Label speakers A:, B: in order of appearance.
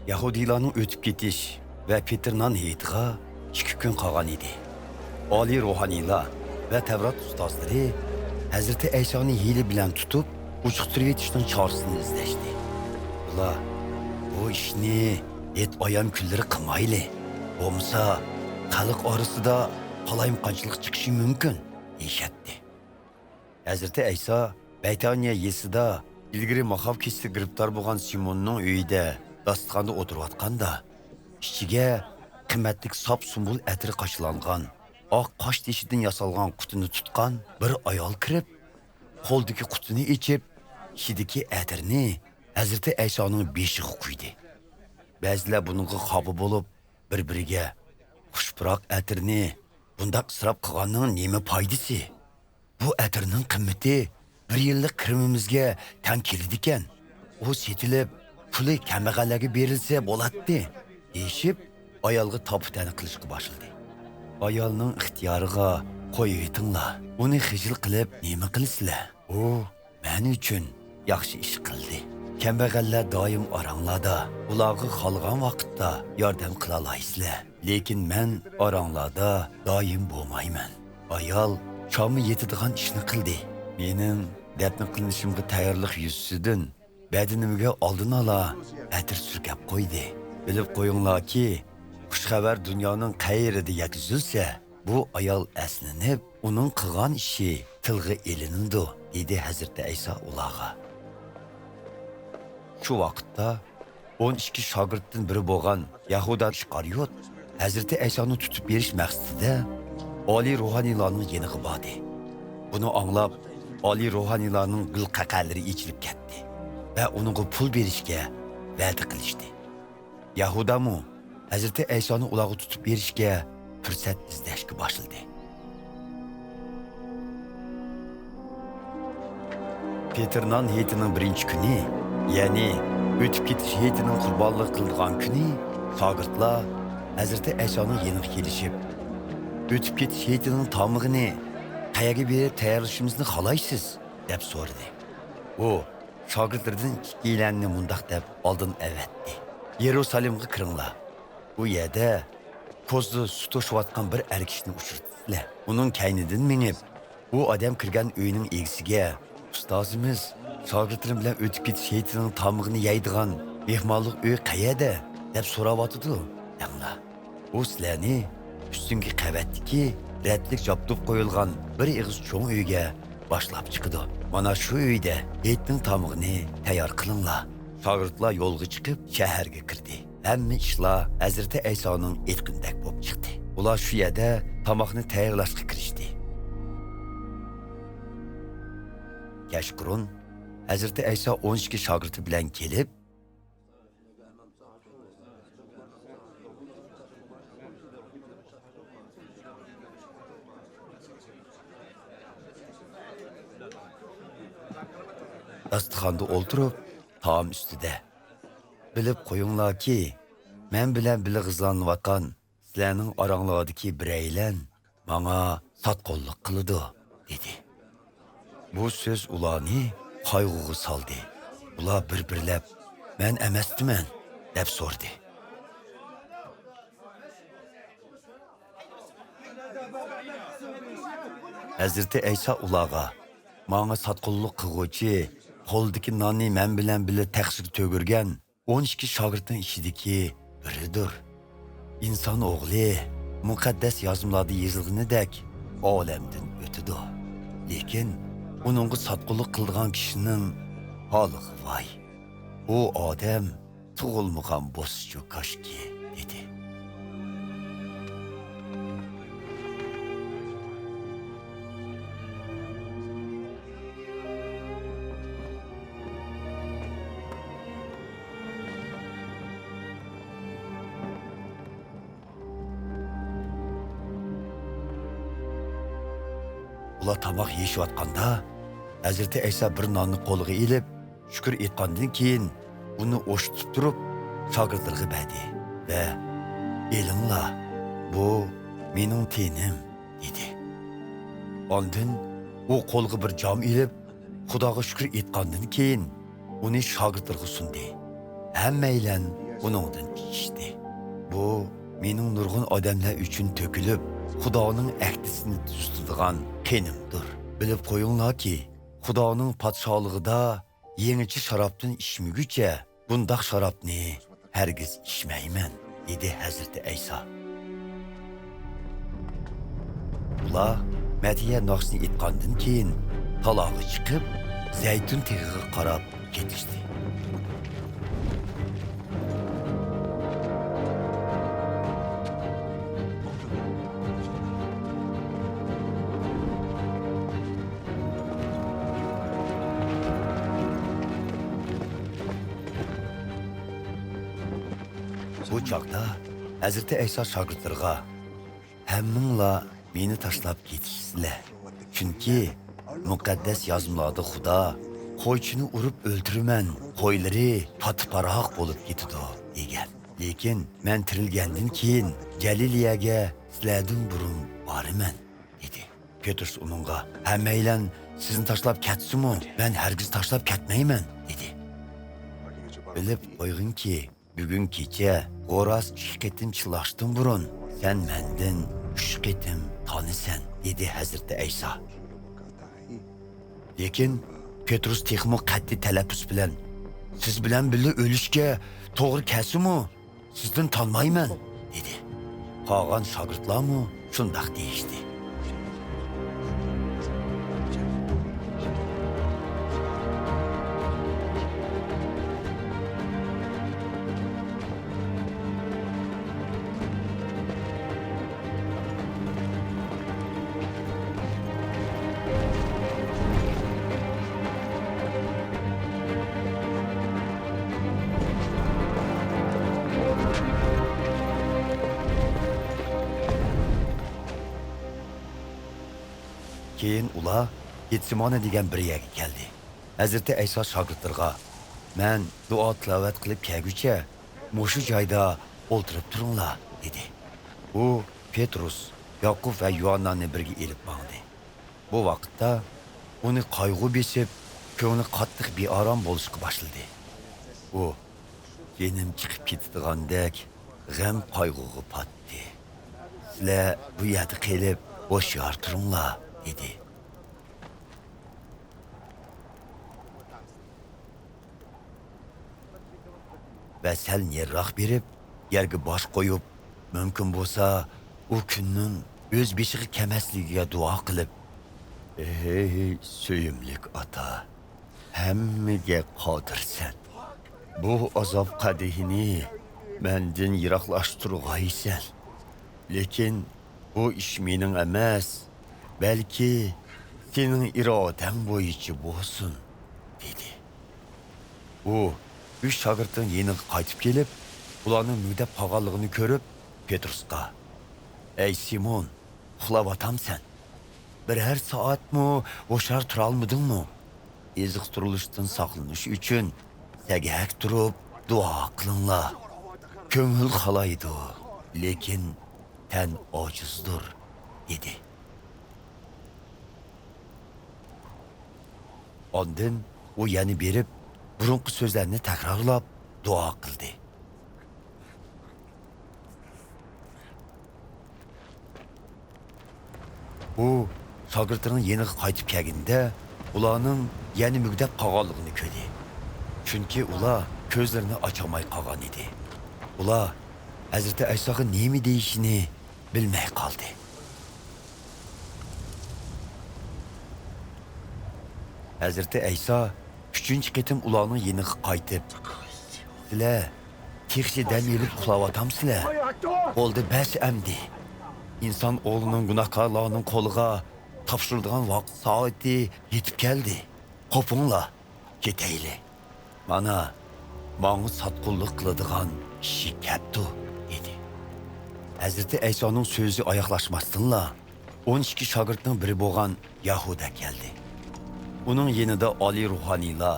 A: Yahudiylarning o'tib ketish va Petrnan heyitiga 2 kun qolgan edi. Oliy ruhaniylar va Tavrat ustozlari Hazrati Aysoni hiyla bilan tutib, uchiqtirib etishning chorasini izlashdi. Ular bu ishni et oyam kunlari qilmayli. Bo'lmasa, xalq orasida qalayimqanchilik chiqishi mumkin deyishdi. Hazrati Ayso Baytaniya yesida ilgari mahov kesdi giribtor bo'lgan Simonning uyida dasturxonda o'tirayotganda, ichiga qimmatli sop sumbul atri qo'shilgan, oq qosh teshidan yasalgan qutini tutgan bir ayol kirib, qo'ldagi qutini ichib, ichidagi atirni Hazrati Aysoning beshiga quydi. Ba'zilar buningga xobi bo'lib, bir-biriga xushpuroq atirni bundaq isrof qilganning nima foydasi? Bu atirning qimmati 1 yillik kirimimizga teng keladi ekan. U setilib, puli kambag'allarga berilsa bo'ladi, deyishib, ayolga topitani qilishga boshladi. Ayolning ixtiyoriga qo'yib etinglar. Uni xijil qilib nima qilasizlar? U men uchun yaxshi ish qildi. Kambag'allar doim oranglarda, ularga qolgan vaqtda yordam qila olaysizlar. Lekin men oranglarda doim bo'lmayman. Ayol chomi yetadigan ishni qildi. Mening dafn qilinishimga tayyorlik yuzasidan badanimga oldin ola atir surkab qo'ydi. Bilib qo'yinglarki, xushxabar dunyoning qayerida yetkazilsa, bu ayol aslinib, uning qilgan ishi tilga elinadi, dedi Hazrati Ayso ularga. Shu vaqtda 12 shogirddan biri bo'lgan Yahuda Ishqariyot Hazrati Aysoni tutib berish maqsadida oliy ruhaniylarning yeniga bordi. Buni anglab, oliy ruhaniylarning gulqaqalari ichilib ketdi va uningga pul berishga va'da qilishdi. Yahudamu Hazrati Aysoni ularga tutib berishga fursat izlashga boshladi. Petrnan heyitining birinchi kuni, ya'ni o'tib ketish heyitining qurbonlik qilgan kuni, shogirdlar Hazrati Aysoning yeniga kelishib, o'tib ketish heyitining tomig'ini qayerga berib tayyorlashimizni xohlaysiz deb so'radi. U shogirdlardan ikkilanni mundaq deb oldin avatdi. Yerusalimga kiringlar. Bu yerda ko'zda sut to'shayotgan bir erkishni uchirtdilar. Uning kaynidan minib, bu odam kirgan uyning egisiga ustozimiz shogirdlarim bilan o'tib ketish heyitining tomig'ini yeydigan mehmonlik uyi qayerda deb so'rayotdi. Yanglar, u sizlarni ustungi qavatdagi ratlik jopdib qo'yilgan bir ig'iz cho'ng uyga boshlab chiqdi. Mana shu uyda heyitning tomig'ini tayyor qilinglar. Shogirdlar yo'lga chiqib shaharga kirdi. Hamma ishlar Hazrati Aysoning aytganidek bo'lib chiqdi. Ular shu yerda tomoqni tayyorlashga kirishdi. Kashqurun Hazrati Ayso 12 shogirdi bilan kelib, dasturxonda o'ltirib, taom ustida. Bilib qo'yinglarki, men bilan birga g'izlanayotgan sizlarning oranglardagi biraylan menga sotqonlik qiladi, dedi. Bu so'z ularni qayg'uga soldi. Ular bir-birlab, men emasman deb so'rdi. Hazrati Ayso ularga, menga sotqonlik qilguvchi, qo'ldagi nonni men bilan birga taqsirga to'girgan 12 shogirdning ichidagi biridir. İnson o'g'li muqaddas yozmalarda yozilganidek olamdan o'tadi. Lekin uningga sotqinlik qilgan kishining holi voy. U odam tug'ilmagan bo'lsa koshki, dedi. Ular tamoq yeyishayotganda Hazrati Ayso bir nonni qo'liga ilib, shukr etgandan keyin uni o'shitib turib, shogirdlarga berdi va "Elinglar, bu mening tenim", dedi. Ondan u qo'lga bir jom ilib, Xudoga shukr etgandan keyin uni shogirdlarga sundi. Hammaylar uningdan ichishdi. Bu mening nurg'un odamlar uchun to'kilib, Xudoning ahdisini tuzadigan qenimdir. Bilib qo'yinglarki, Xudoning podsholig'ida yangicha sharobdan ichmaguncha bundaq sharobni hargiz ichmayman, dedi Hazrati Ayso. Ular Madiya naqshni aytgandan keyin taloga chiqib, zaytun teg'iga qarab ketishdi. Bu chaqda Hazrati Ayso shogirdlarga hammanglar meni tashlab ketishsizlar. Chunki muqaddas yozmalarda Xudo qo'ychini urib o'ldiraman, qo'ylari patparoq bo'lib ketadi degan. Lekin men tirilgandan keyin Galiliyaga sizlardan burun boraman dedi. Petrus uningga, "Hammaylan sizni tashlab ketsin-mi? Men hargiz tashlab ketmayman" dedi. Bilib qo'yginki, bugun kecha Qo'ras 2 qitim chilashdan burun sen mendan 3 qitim tanisan, dedi Hazrati Ayso. Lekin Petrus texmo qat'iy talaffuz bilan, "Siz bilan birga o'lishga to'g'ri kelsa-mu, sizdan tanmayman" dedi. Qolgan shogirdlarmi shundoq deyishdi. Keyin ular Getsemane degan bir yerga keldi. Hazrati Ayso shogirdlarga, "Men duo tilovat qilib kelguncha mushu joyda o'tirib turinglar" dedi. U Petrus, Yaqub va Yuhannani birga elib bordi. Bu vaqtda uni qayg'u besib, ko'ngli qattiq beorom bo'lishga boshladi. U yenim chiqib ketdigandek g'am qayg'uga patdi. "Sizlar bu yerda qilib bo'sh yor turinglar" dedi. Ve sel yerroq berib, yerga bosh qo'yib, mumkin bo'lsa, u kunning o'z beshiga kelmasligiga duo qilib, "Ey suyimlik ota, hammaga qodirsan. Bu azob qadihini mendan yiroqlashtirg'aysan. Lekin bu ish mening emas, belki sening irodang bo'yicha bo'lsin" dedi. U 3 shogirdning yeniga qaytib kelib, ularning mudab qolganligini ko'rib, Petrusga, "Ey Simon, uxlayotamsan? Biror soatmi o'shar tura olmadingmi? Eziq turilishdan saqlanish uchun sagak turib duo qilinglar. Ko'ngil xolaydi, lekin tan ojizdir" dedi. Ondan u yana berib, burunqi so'zlarni takrorlab duo qildi. U shogirdlarning yeniga qaytib kelganda, ularning yana mugdab qolganligini ko'rdi. Chunki ular ko'zlarini ochamay qolgan edi. Ular Hazrati Aysoga nima deyishini bilmay qoldi. Hazrati Ayso 3-chi qitim ularning yeniga qaytib, "Sizlar texshi dam yelib uxlayotamsizlar? Bo'ldi bas amdi. İnsan o'g'lining gunohkorlarning qo'liga topshirilgan vaqt soati yetib keldi. Qopinglar, ketayli. Mana menga sotqunlik qiladigan kishi kelibdi" dedi. Hazrati Aysoning so'zi oyoqlashmasdanla 12 shogirdning biri bo'lgan Yahuda keldi. Uning yanida oliy ruhaniylar